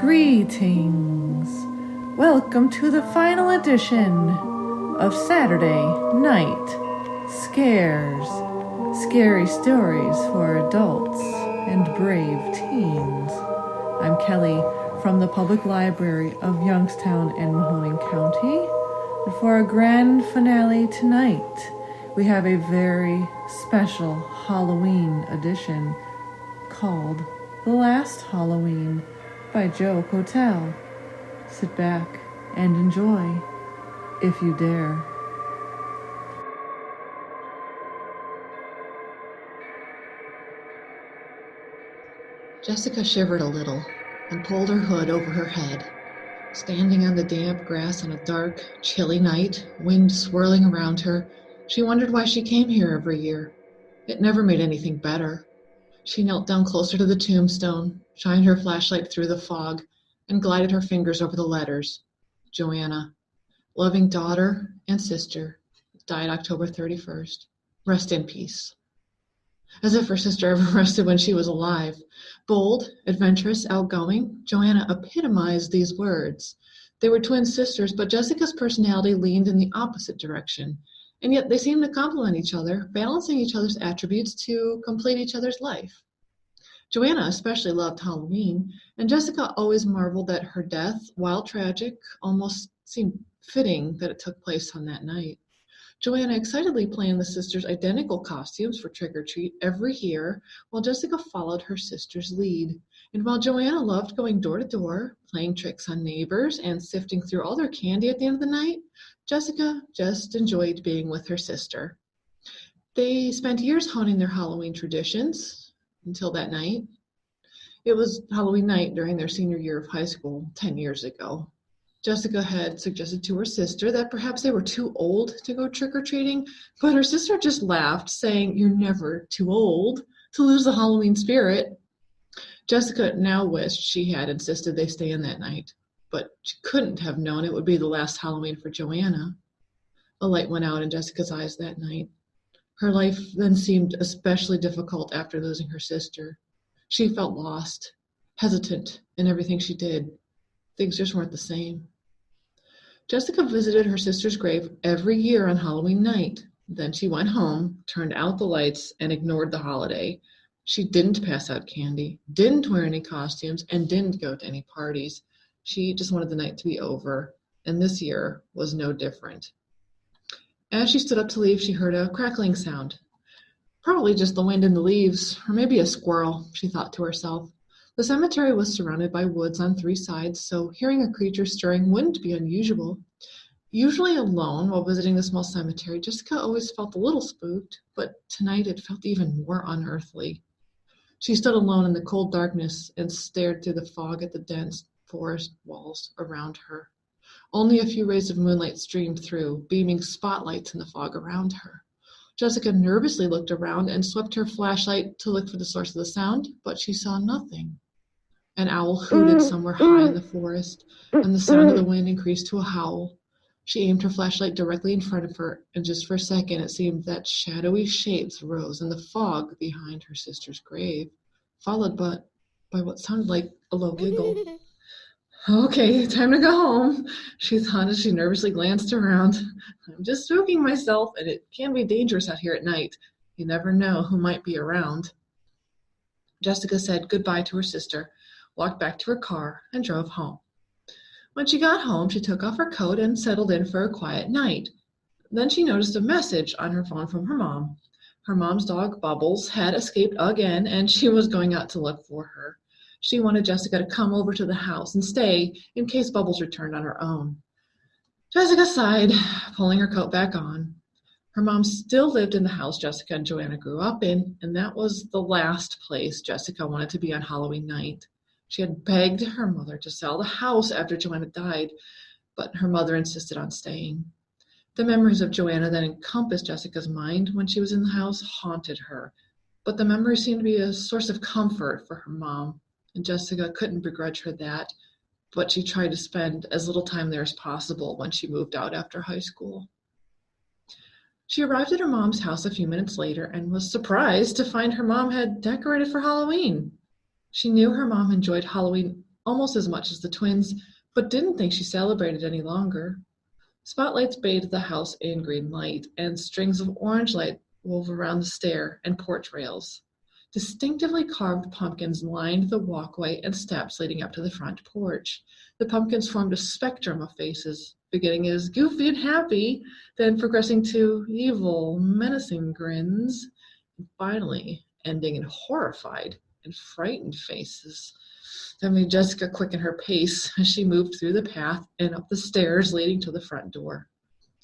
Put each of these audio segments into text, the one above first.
Greetings. Welcome to the final edition of Saturday Night Scares. Scary stories for adults and brave teens. I'm Kelly from the Public Library of Youngstown and Mahoning County. And for our grand finale tonight, we have a very special Halloween edition called The Last Halloween by Joe Cotel. Sit back and enjoy, if you dare. Jessica shivered a little and pulled her hood over her head. Standing on the damp grass on a dark, chilly night, wind swirling around her, she wondered why she came here every year. It never made anything better. She knelt down closer to the tombstone, shined her flashlight through the fog, and glided her fingers over the letters. Joanna, loving daughter and sister, died October 31st. Rest in peace. As if her sister ever rested when she was alive. Bold, adventurous, outgoing, Joanna epitomized these words. They were twin sisters, but Jessica's personality leaned in the opposite direction, and yet they seemed to complement each other, balancing each other's attributes to complete each other's life. Joanna especially loved Halloween, and Jessica always marveled that her death, while tragic, almost seemed fitting that it took place on that night. Joanna excitedly planned the sisters' identical costumes for trick-or-treat every year, while Jessica followed her sister's lead. And while Joanna loved going door to door, playing tricks on neighbors, and sifting through all their candy at the end of the night, Jessica just enjoyed being with her sister. They spent years honing their Halloween traditions until that night. It was Halloween night during their senior year of high school 10 years ago. Jessica had suggested to her sister that perhaps they were too old to go trick-or-treating, but her sister just laughed, saying, "You're never too old to lose the Halloween spirit." Jessica now wished she had insisted they stay in that night, but she couldn't have known it would be the last Halloween for Joanna. A light went out in Jessica's eyes that night. Her life then seemed especially difficult after losing her sister. She felt lost, hesitant in everything she did. Things just weren't the same. Jessica visited her sister's grave every year on Halloween night. Then she went home, turned out the lights, and ignored the holiday. She didn't pass out candy, didn't wear any costumes, and didn't go to any parties. She just wanted the night to be over, and this year was no different. As she stood up to leave, she heard a crackling sound. Probably just the wind in the leaves, or maybe a squirrel, she thought to herself. The cemetery was surrounded by woods on three sides, so hearing a creature stirring wouldn't be unusual. Usually alone while visiting the small cemetery, Jessica always felt a little spooked, but tonight it felt even more unearthly. She stood alone in the cold darkness and stared through the fog at the dense forest walls around her. Only a few rays of moonlight streamed through, beaming spotlights in the fog around her. Jessica nervously looked around and swept her flashlight to look for the source of the sound, but she saw nothing. An owl hooted somewhere high in the forest, and the sound of the wind increased to a howl. She aimed her flashlight directly in front of her, and just for a second it seemed that shadowy shapes rose in the fog behind her sister's grave, followed by what sounded like a low giggle. "Okay, time to go home," she thought as she nervously glanced around. "I'm just spooking myself, and it can be dangerous out here at night. You never know who might be around." Jessica said goodbye to her sister, walked back to her car, and drove home. When she got home, she took off her coat and settled in for a quiet night. Then she noticed a message on her phone from her mom. Her mom's dog, Bubbles, had escaped again, and she was going out to look for her. She wanted Jessica to come over to the house and stay in case Bubbles returned on her own. Jessica sighed, pulling her coat back on. Her mom still lived in the house Jessica and Joanna grew up in, and that was the last place Jessica wanted to be on Halloween night. She had begged her mother to sell the house after Joanna died, but her mother insisted on staying. The memories of Joanna that encompassed Jessica's mind when she was in the house haunted her, but the memories seemed to be a source of comfort for her mom, and Jessica couldn't begrudge her that, but she tried to spend as little time there as possible when she moved out after high school. She arrived at her mom's house a few minutes later and was surprised to find her mom had decorated for Halloween. She knew her mom enjoyed Halloween almost as much as the twins, but didn't think she celebrated any longer. Spotlights bathed the house in green light, and strings of orange light wove around the stair and porch rails. Distinctively carved pumpkins lined the walkway and steps leading up to the front porch. The pumpkins formed a spectrum of faces, beginning as goofy and happy, then progressing to evil, menacing grins, and finally ending in horrified and frightened faces. That made Jessica quicken her pace as she moved through the path and up the stairs leading to the front door.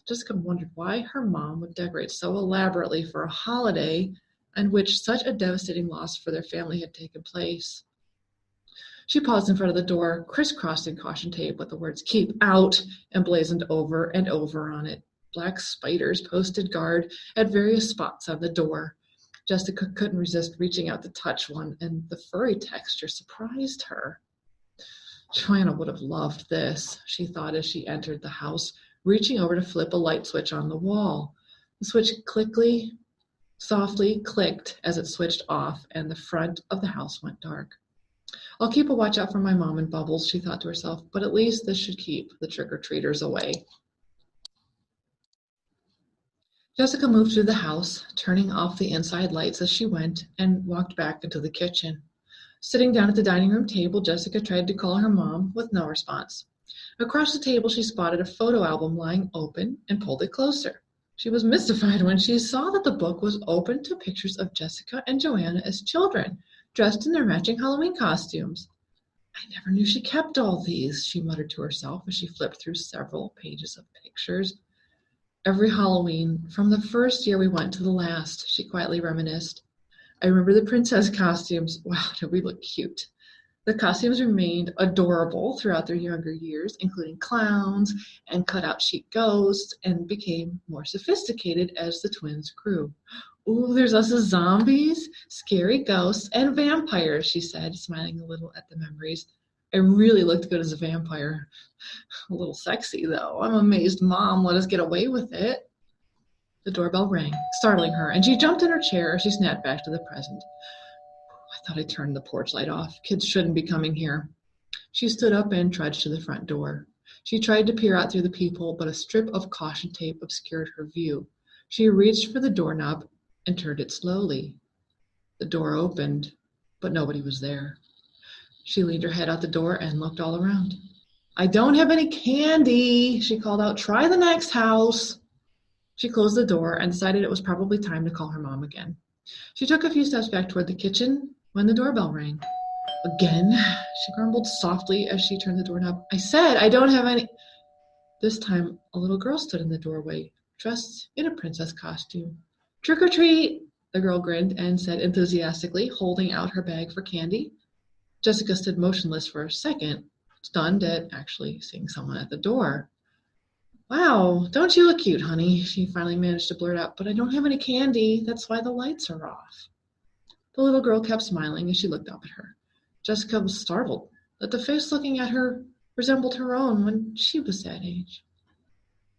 Jessica wondered why her mom would decorate so elaborately for a holiday in which such a devastating loss for their family had taken place. She paused in front of the door, crisscrossing caution tape with the words "Keep out" emblazoned over and over on it. Black spiders posted guard at various spots on the door. Jessica couldn't resist reaching out to touch one, and the furry texture surprised her. Joanna would have loved this, she thought as she entered the house, reaching over to flip a light switch on the wall. The switch softly clicked as it switched off, and the front of the house went dark. I'll keep a watch out for my mom and Bubbles, she thought to herself, but at least this should keep the trick-or-treaters away. Jessica moved through the house, turning off the inside lights as she went, and walked back into the kitchen. Sitting down at the dining room table, Jessica tried to call her mom with no response. Across the table, she spotted a photo album lying open and pulled it closer. She was mystified when she saw that the book was open to pictures of Jessica and Joanna as children, dressed in their matching Halloween costumes. I never knew she kept all these, she muttered to herself as she flipped through several pages of pictures. Every Halloween, from the first year we went to the last, she quietly reminisced. I remember the princess costumes. Wow, did we look cute. The costumes remained adorable throughout their younger years, including clowns and cut-out sheet ghosts, and became more sophisticated as the twins grew. Ooh, there's us as zombies, scary ghosts, and vampires, she said, smiling a little at the memories. I really looked good as a vampire. A little sexy, though. I'm amazed Mom let us get away with it. The doorbell rang, startling her, and she jumped in her chair as she snapped back to the present. I thought I turned the porch light off. Kids shouldn't be coming here. She stood up and trudged to the front door. She tried to peer out through the peephole, but a strip of caution tape obscured her view. She reached for the doorknob and turned it slowly. The door opened, but nobody was there. She leaned her head out the door and looked all around. I don't have any candy, she called out. Try the next house. She closed the door and decided it was probably time to call her mom again. She took a few steps back toward the kitchen when the doorbell rang. Again, she grumbled softly as she turned the doorknob. I said I don't have any. This time, a little girl stood in the doorway, dressed in a princess costume. Trick or treat, the girl grinned and said enthusiastically, holding out her bag for candy. Jessica stood motionless for a second, stunned at actually seeing someone at the door. Wow, don't you look cute, honey, she finally managed to blurt out, but I don't have any candy. That's why the lights are off. The little girl kept smiling as she looked up at her. Jessica was startled that the face looking at her resembled her own when she was that age.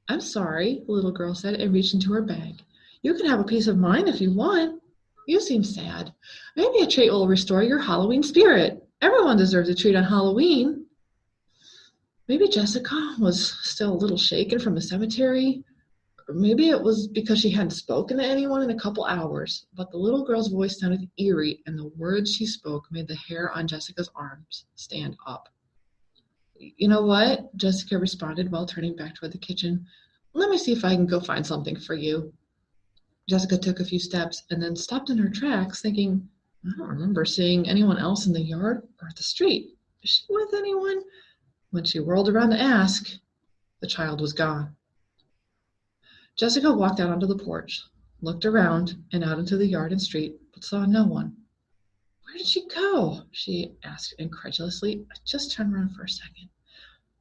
I'm sorry, the little girl said and reached into her bag. You can have a piece of mine if you want. You seem sad. Maybe a treat will restore your Halloween spirit. Everyone deserves a treat on Halloween. Maybe Jessica was still a little shaken from the cemetery. Or maybe it was because she hadn't spoken to anyone in a couple hours, but the little girl's voice sounded eerie, and the words she spoke made the hair on Jessica's arms stand up. You know what? Jessica responded while turning back toward the kitchen. Let me see if I can go find something for you. Jessica took a few steps and then stopped in her tracks, thinking, I don't remember seeing anyone else in the yard or at the street. Is she with anyone? When she whirled around to ask, the child was gone. Jessica walked out onto the porch, looked around and out into the yard and street, but saw no one. Where did she go? She asked incredulously. I just turned around for a second.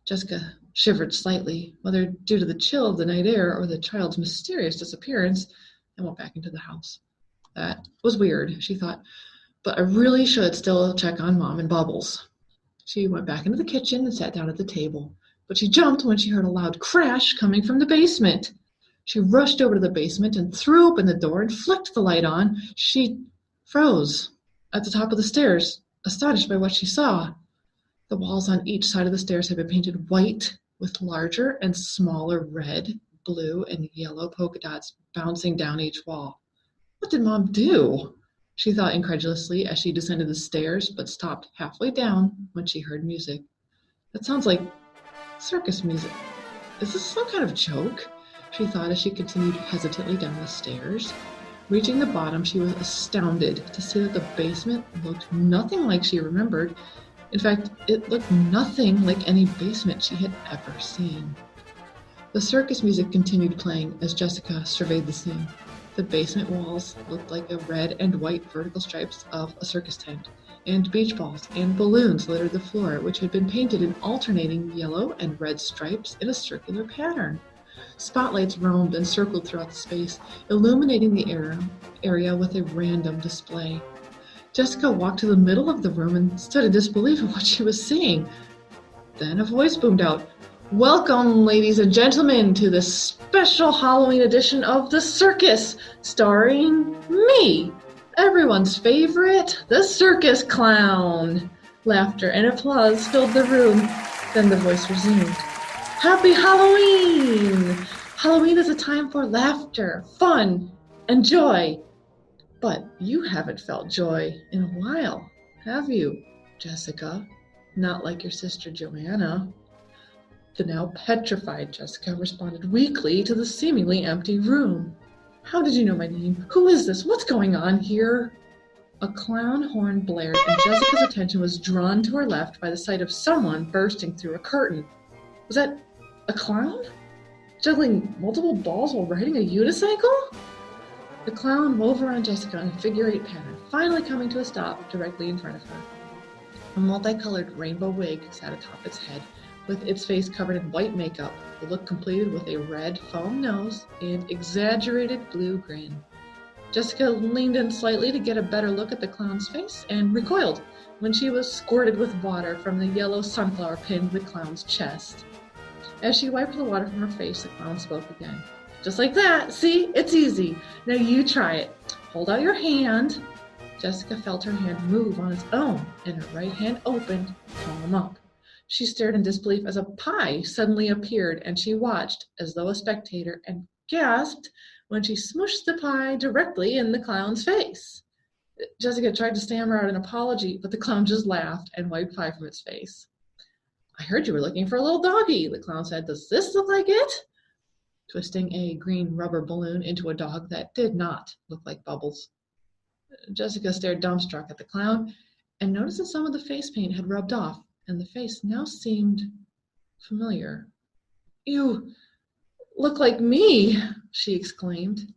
Jessica shivered slightly, whether due to the chill of the night air or the child's mysterious disappearance, and went back into the house. That was weird, she thought, but I really should still check on Mom and Bubbles. She went back into the kitchen and sat down at the table, but she jumped when she heard a loud crash coming from the basement. She rushed over to the basement and threw open the door and flicked the light on. She froze at the top of the stairs, astonished by what she saw. The walls on each side of the stairs had been painted white with larger and smaller red, blue, and yellow polka dots bouncing down each wall. What did Mom do? She thought incredulously as she descended the stairs, but stopped halfway down when she heard music. That sounds like circus music. Is this some kind of joke? She thought as she continued hesitantly down the stairs. Reaching the bottom, she was astounded to see that the basement looked nothing like she remembered. In fact, it looked nothing like any basement she had ever seen. The circus music continued playing as Jessica surveyed the scene. The basement walls looked like the red and white vertical stripes of a circus tent, and beach balls and balloons littered the floor, which had been painted in alternating yellow and red stripes in a circular pattern. Spotlights roamed and circled throughout the space, illuminating the area with a random display. Jessica walked to the middle of the room and stood in disbelief of what she was seeing. Then a voice boomed out, "Welcome, ladies and gentlemen, to this special Halloween edition of The Circus, starring me, everyone's favorite, the circus clown." Laughter and applause filled the room. Then the voice resumed. "Happy Halloween! Halloween is a time for laughter, fun, and joy. But you haven't felt joy in a while, have you, Jessica? Not like your sister Joanna." The now petrified Jessica responded weakly to the seemingly empty room. "How did you know my name? Who is this? What's going on here?" A clown horn blared, and Jessica's attention was drawn to her left by the sight of someone bursting through a curtain. Was that a clown? Juggling multiple balls while riding a unicycle? The clown wove around Jessica in a figure-8 pattern, finally coming to a stop directly in front of her. A multicolored rainbow wig sat atop its head, with its face covered in white makeup, the look completed with a red foam nose and exaggerated blue grin. Jessica leaned in slightly to get a better look at the clown's face and recoiled when she was squirted with water from the yellow sunflower pinned to the clown's chest. As she wiped the water from her face, the clown spoke again. "Just like that. See? It's easy. Now you try it. Hold out your hand." Jessica felt her hand move on its own, and her right hand opened, palm up. She stared in disbelief as a pie suddenly appeared, and she watched, as though a spectator, and gasped when she smushed the pie directly in the clown's face. Jessica tried to stammer out an apology, but the clown just laughed and wiped pie from its face. "I heard you were looking for a little doggy," the clown said. "Does this look like it?" Twisting a green rubber balloon into a dog that did not look like Bubbles. Jessica stared dumbstruck at the clown and noticed that some of the face paint had rubbed off, and the face now seemed familiar. "You look like me," she exclaimed.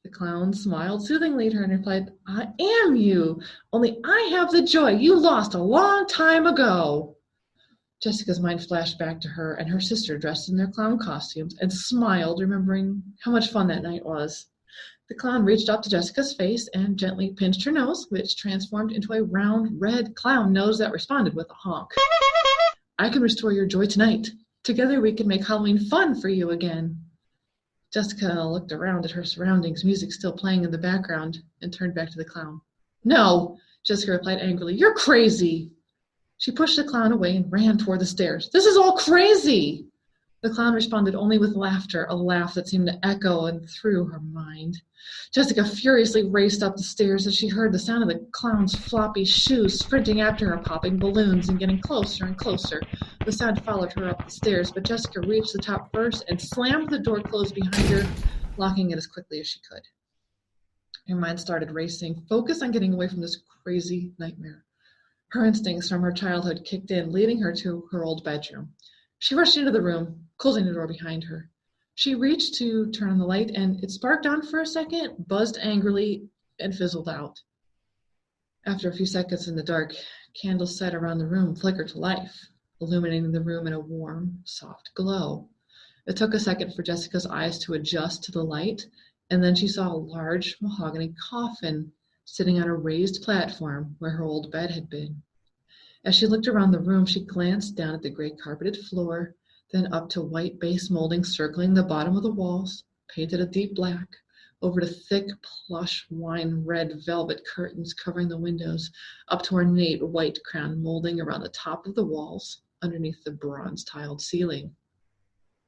The clown smiled soothingly to her and replied, "I am you, only I have the joy you lost a long time ago." Jessica's mind flashed back to her and her sister dressed in their clown costumes and smiled, remembering how much fun that night was. The clown reached up to Jessica's face and gently pinched her nose, which transformed into a round, red clown nose that responded with a honk. "I can restore your joy tonight. Together we can make Halloween fun for you again." Jessica looked around at her surroundings, music still playing in the background, and turned back to the clown. "No," Jessica replied angrily. "You're crazy." She pushed the clown away and ran toward the stairs. "This is all crazy!" The clown responded only with laughter, a laugh that seemed to echo and through her mind. Jessica furiously raced up the stairs as she heard the sound of the clown's floppy shoes sprinting after her, popping balloons and getting closer and closer. The sound followed her up the stairs, but Jessica reached the top first and slammed the door closed behind her, locking it as quickly as she could. Her mind started racing, focused on getting away from this crazy nightmare. Her instincts from her childhood kicked in, leading her to her old bedroom. She rushed into the room, closing the door behind her. She reached to turn on the light, and it sparked on for a second, buzzed angrily, and fizzled out. After a few seconds in the dark, candles set around the room flickered to life, illuminating the room in a warm, soft glow. It took a second for Jessica's eyes to adjust to the light, and then she saw a large mahogany coffin sitting on a raised platform where her old bed had been. As she looked around the room, she glanced down at the gray carpeted floor, then up to white base molding circling the bottom of the walls, painted a deep black, over to thick, plush, wine-red velvet curtains covering the windows, up to ornate white crown molding around the top of the walls, underneath the bronze-tiled ceiling.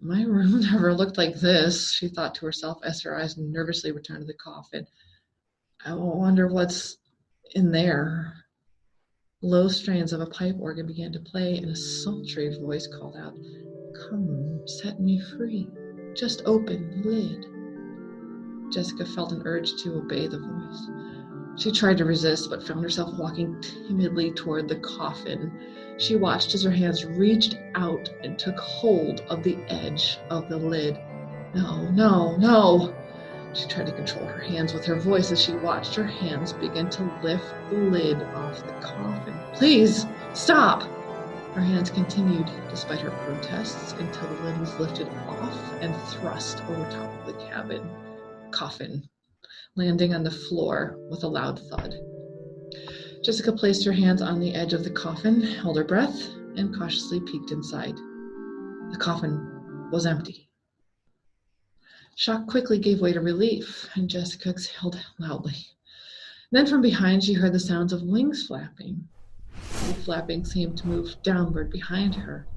My room never looked like this, she thought to herself as her eyes nervously returned to the coffin. I wonder what's in there. Low strains of a pipe organ began to play, and a sultry voice called out, "Come, set me free. Just open the lid." Jessica felt an urge to obey the voice. She tried to resist, but found herself walking timidly toward the coffin. She watched as her hands reached out and took hold of the edge of the lid. No, no, no! She tried to control her hands with her voice as she watched her hands begin to lift the lid off the coffin. Please, stop! Her hands continued, despite her protests, until the lid was lifted off and thrust over top of the coffin, landing on the floor with a loud thud. Jessica placed her hands on the edge of the coffin, held her breath, and cautiously peeked inside. The coffin was empty. Shock quickly gave way to relief, and Jessica exhaled loudly. Then from behind, she heard the sounds of wings flapping. The flapping seemed to move downward behind her,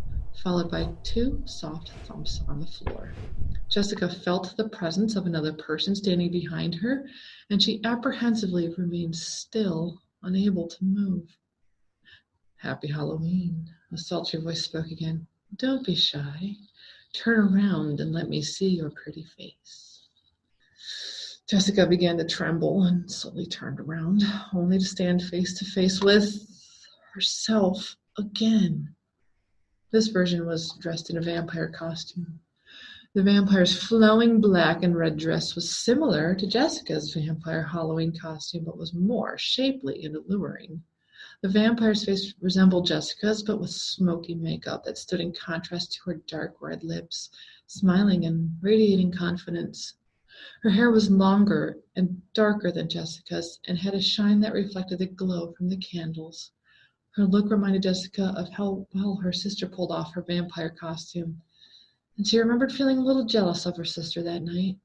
followed by 2 soft thumps on the floor. Jessica felt the presence of another person standing behind her, and she apprehensively remained still, unable to move. "Happy Halloween," a sultry voice spoke again. "Don't be shy. Turn around and let me see your pretty face." Jessica began to tremble and slowly turned around, only to stand face to face with herself again. This version was dressed in a vampire costume. The vampire's flowing black and red dress was similar to Jessica's vampire Halloween costume, but was more shapely and alluring. The vampire's face resembled Jessica's, but with smoky makeup that stood in contrast to her dark red lips, smiling and radiating confidence. Her hair was longer and darker than Jessica's, and had a shine that reflected the glow from the candles. Her look reminded Jessica of how well her sister pulled off her vampire costume, and she remembered feeling a little jealous of her sister that night.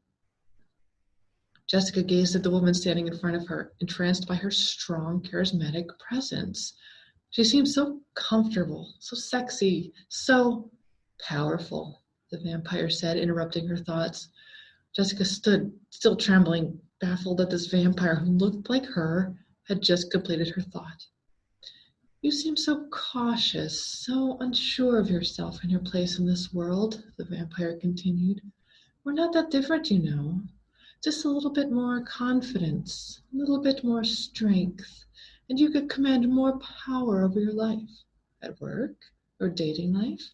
Jessica gazed at the woman standing in front of her, entranced by her strong, charismatic presence. She seemed so comfortable, so sexy, so powerful, the vampire said, interrupting her thoughts. Jessica stood, still trembling, baffled that this vampire who looked like her had just completed her thought. "You seem so cautious, so unsure of yourself and your place in this world," the vampire continued. "We're not that different, you know. Just a little bit more confidence, a little bit more strength, and you could command more power over your life. At work or dating life.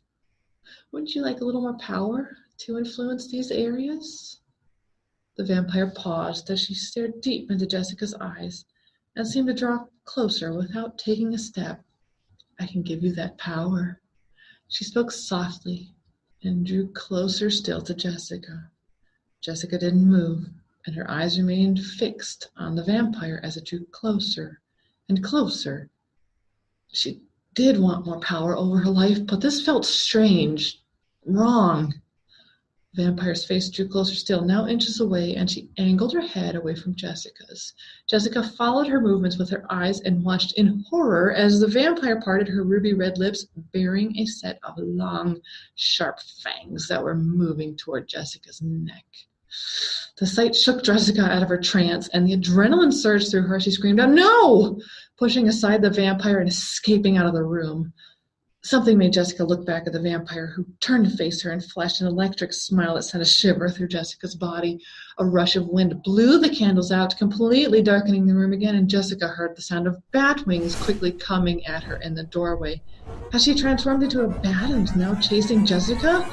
Wouldn't you like a little more power to influence these areas?" The vampire paused as she stared deep into Jessica's eyes and seemed to draw closer without taking a step. "I can give you that power." She spoke softly and drew closer still to Jessica. Jessica didn't move, and her eyes remained fixed on the vampire as it drew closer and closer. She did want more power over her life, but this felt strange, wrong. The vampire's face drew closer still, now inches away, and she angled her head away from Jessica's. Jessica followed her movements with her eyes and watched in horror as the vampire parted her ruby red lips, bearing a set of long, sharp fangs that were moving toward Jessica's neck. The sight shook Jessica out of her trance, and the adrenaline surged through her. She screamed out, "No!" pushing aside the vampire and escaping out of the room. Something made Jessica look back at the vampire, who turned to face her and flashed an electric smile that sent a shiver through Jessica's body. A rush of wind blew the candles out, completely darkening the room again, and Jessica heard the sound of bat wings quickly coming at her in the doorway. Had she transformed into a bat and was now chasing Jessica?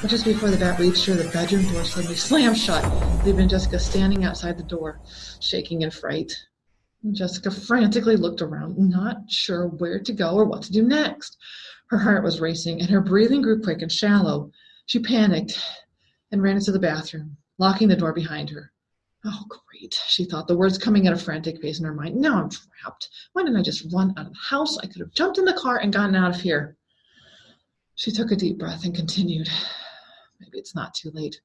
But just before the bat reached her, the bedroom door suddenly slammed shut, leaving Jessica standing outside the door, shaking in fright. Jessica frantically looked around, not sure where to go or what to do next. Her heart was racing, and her breathing grew quick and shallow. She panicked and ran into the bathroom, locking the door behind her. "Oh, great," she thought, the words coming at a frantic pace in her mind. "Now I'm trapped. Why didn't I just run out of the house? I could have jumped in the car and gotten out of here." She took a deep breath and continued. Maybe it's not too late.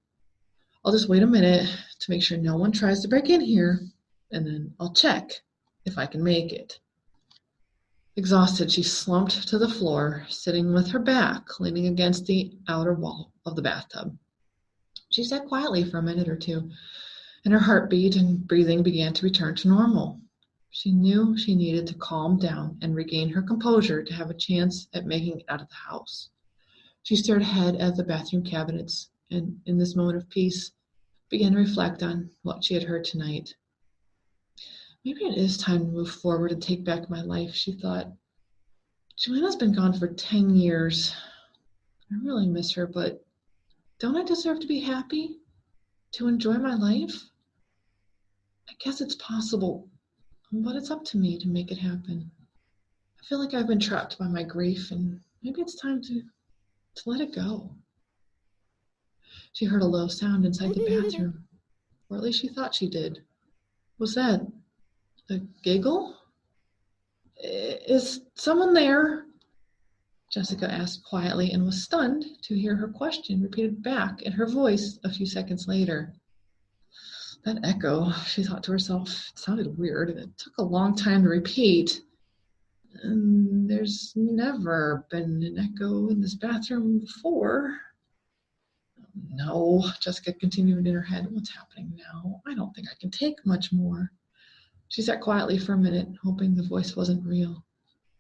I'll just wait a minute to make sure no one tries to break in here, and then I'll check if I can make it. Exhausted, she slumped to the floor, sitting with her back leaning against the outer wall of the bathtub. She sat quietly for a minute or two, and her heartbeat and breathing began to return to normal. She knew she needed to calm down and regain her composure to have a chance at making it out of the house. She stared ahead at the bathroom cabinets, and in this moment of peace, began to reflect on what she had heard tonight. Maybe it is time to move forward and take back my life, she thought. Joanna's been gone for 10 years. I really miss her, but don't I deserve to be happy? To enjoy my life? I guess it's possible, but it's up to me to make it happen. I feel like I've been trapped by my grief, and maybe it's time to let it go. She heard a low sound inside the bathroom, or at least she thought she did. Was that a giggle? Is someone there? Jessica asked quietly and was stunned to hear her question repeated back in her voice a few seconds later. That echo, she thought to herself, it sounded weird, and it took a long time to repeat. And there's never been an echo in this bathroom before. No, Jessica continued in her head. What's happening now? I don't think I can take much more. She sat quietly for a minute, hoping the voice wasn't real.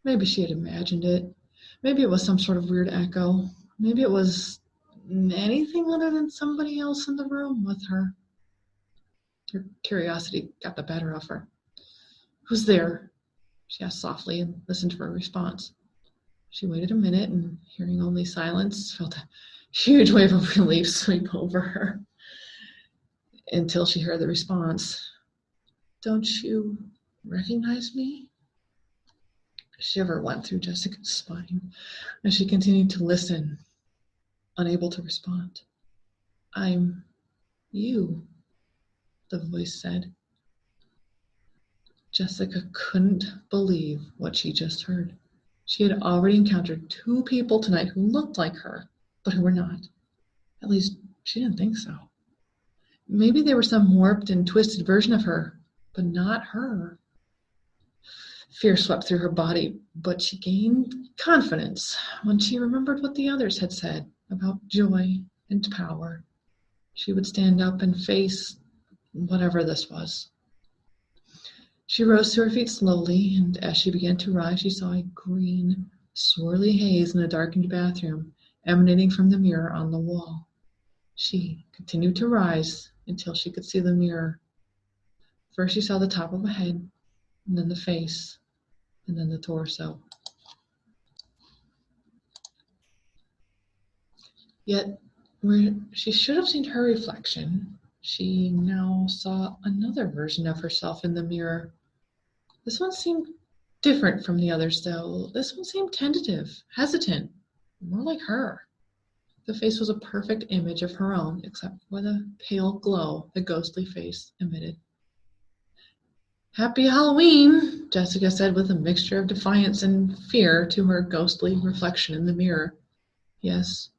Maybe she had imagined it. Maybe it was some sort of weird echo. Maybe it was anything other than somebody else in the room with her. Her curiosity got the better of her. Who's there? She asked softly and listened for a response. She waited a minute and, hearing only silence, felt a huge wave of relief sweep over her until she heard the response. Don't you recognize me? A shiver went through Jessica's spine as she continued to listen, unable to respond. I'm you, the voice said. Jessica couldn't believe what she just heard. She had already encountered 2 people tonight who looked like her, but who were not. At least, she didn't think so. Maybe they were some warped and twisted version of her, but not her. Fear swept through her body, but she gained confidence when she remembered what the others had said about joy and power. She would stand up and face whatever this was. She rose to her feet slowly, and as she began to rise, she saw a green, swirly haze in a darkened bathroom emanating from the mirror on the wall. She continued to rise until she could see the mirror. First, she saw the top of a head, and then the face, and then the torso. Yet, where she should have seen her reflection, she now saw another version of herself in the mirror. This one seemed different from the others, though. This one seemed tentative, hesitant, more like her. The face was a perfect image of her own, except for the pale glow the ghostly face emitted. Happy Halloween, Jessica said with a mixture of defiance and fear to her ghostly reflection in the mirror. Yes,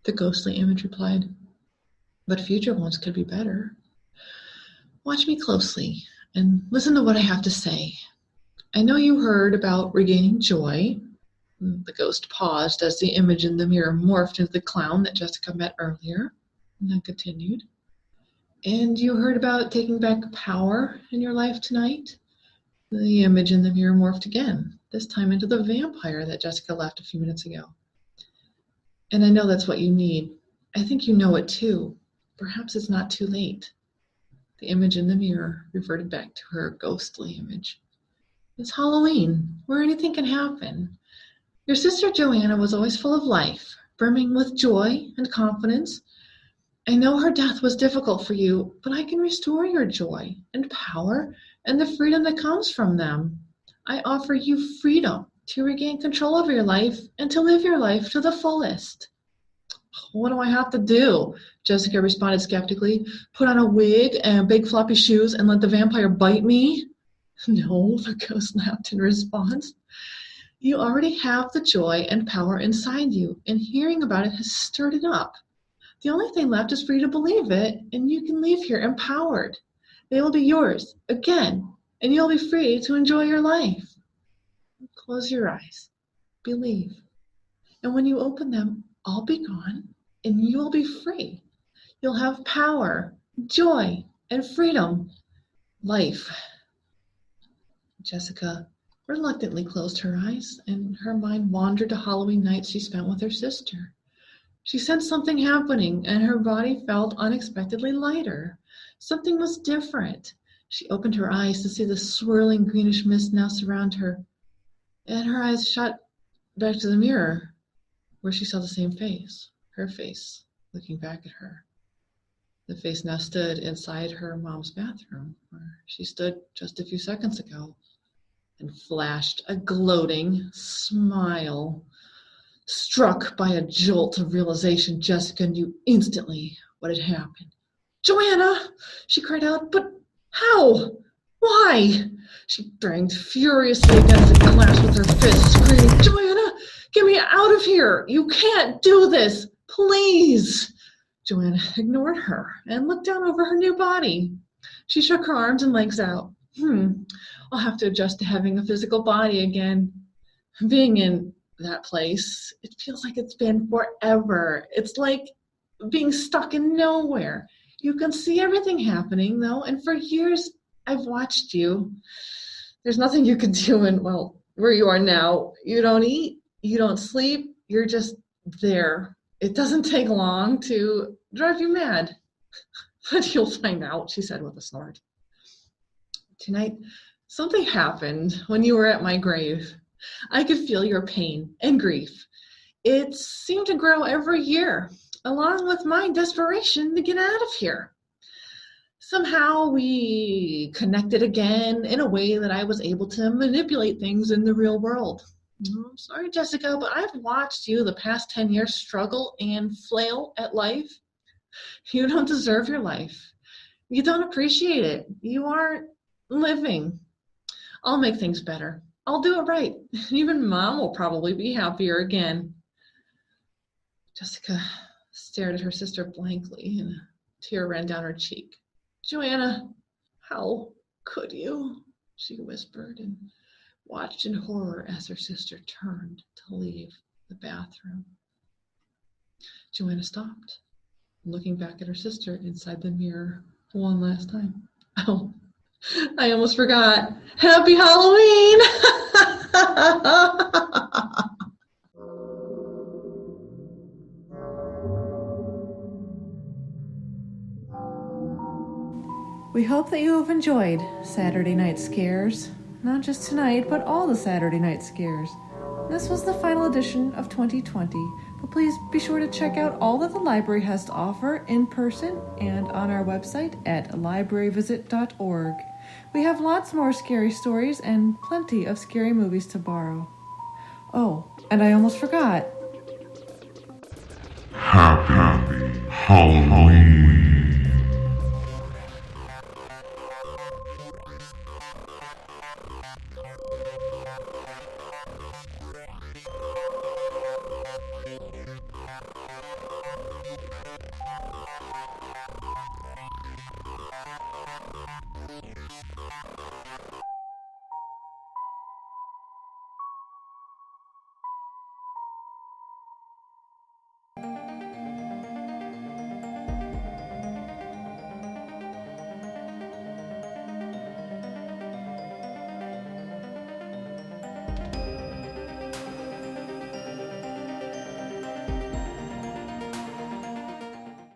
the ghostly image replied, but future ones could be better. Watch me closely and listen to what I have to say. I know you heard about regaining joy. The ghost paused as the image in the mirror morphed into the clown that Jessica met earlier, and then continued. And you heard about taking back power in your life tonight? The image in the mirror morphed again, this time into the vampire that Jessica left a few minutes ago. And I know that's what you need. I think you know it too. Perhaps it's not too late. The image in the mirror reverted back to her ghostly image. It's Halloween, where anything can happen. Your sister Joanna was always full of life, brimming with joy and confidence. I know her death was difficult for you, but I can restore your joy and power and the freedom that comes from them. I offer you freedom to regain control of your life and to live your life to the fullest. What do I have to do? Jessica responded skeptically. Put on a wig and big floppy shoes and let the vampire bite me? No, the ghost laughed in response. You already have the joy and power inside you, and hearing about it has stirred it up. The only thing left is for you to believe it, and you can leave here empowered. They will be yours again, and you'll be free to enjoy your life. Close your eyes. Believe. And when you open them, I'll be gone, and you'll be free. You'll have power, joy, and freedom. Life. Jessica reluctantly closed her eyes, and her mind wandered to Halloween nights she spent with her sister. She sensed something happening, and her body felt unexpectedly lighter. Something was different. She opened her eyes to see the swirling greenish mist now surround her, and her eyes shot back to the mirror, where she saw the same face, her face, looking back at her. The face now stood inside her mom's bathroom, where she stood just a few seconds ago, and flashed a gloating smile. Struck by a jolt of realization, Jessica knew instantly what had happened. "Joanna!" she cried out. "But how? Why?" She banged furiously against the glass with her fist, screaming, "Joanna, get me out of here! You can't do this! Please!" Joanna ignored her and looked down over her new body. She shook her arms and legs out. I'll have to adjust to having a physical body again. Being in that place, it feels like it's been forever. It's like being stuck in nowhere. You can see everything happening, though, and for years I've watched you. There's nothing you can do in, where you are now. You don't eat, you don't sleep, you're just there. It doesn't take long to drive you mad. But you'll find out," she said with a snort. "Tonight, something happened when you were at my grave. I could feel your pain and grief. It seemed to grow every year, along with my desperation to get out of here. Somehow we connected again in a way that I was able to manipulate things in the real world. I'm sorry, Jessica, but I've watched you the past 10 years struggle and flail at life. You don't deserve your life. You don't appreciate it. You aren't living. I'll make things better. I'll do it right. Even Mom will probably be happier again." Jessica stared at her sister blankly, and a tear ran down her cheek. "Joanna, how could you?" she whispered, and watched in horror as her sister turned to leave the bathroom. Joanna stopped, looking back at her sister inside the mirror one last time. "Oh, I almost forgot. Happy Halloween!" We hope that you have enjoyed Saturday Night Scares. Not just tonight, but all the Saturday Night Scares. This was the final edition of 2020, but please be sure to check out all that the library has to offer in person and on our website at libraryvisit.org. We have lots more scary stories and plenty of scary movies to borrow. Oh, and I almost forgot. Happy Halloween.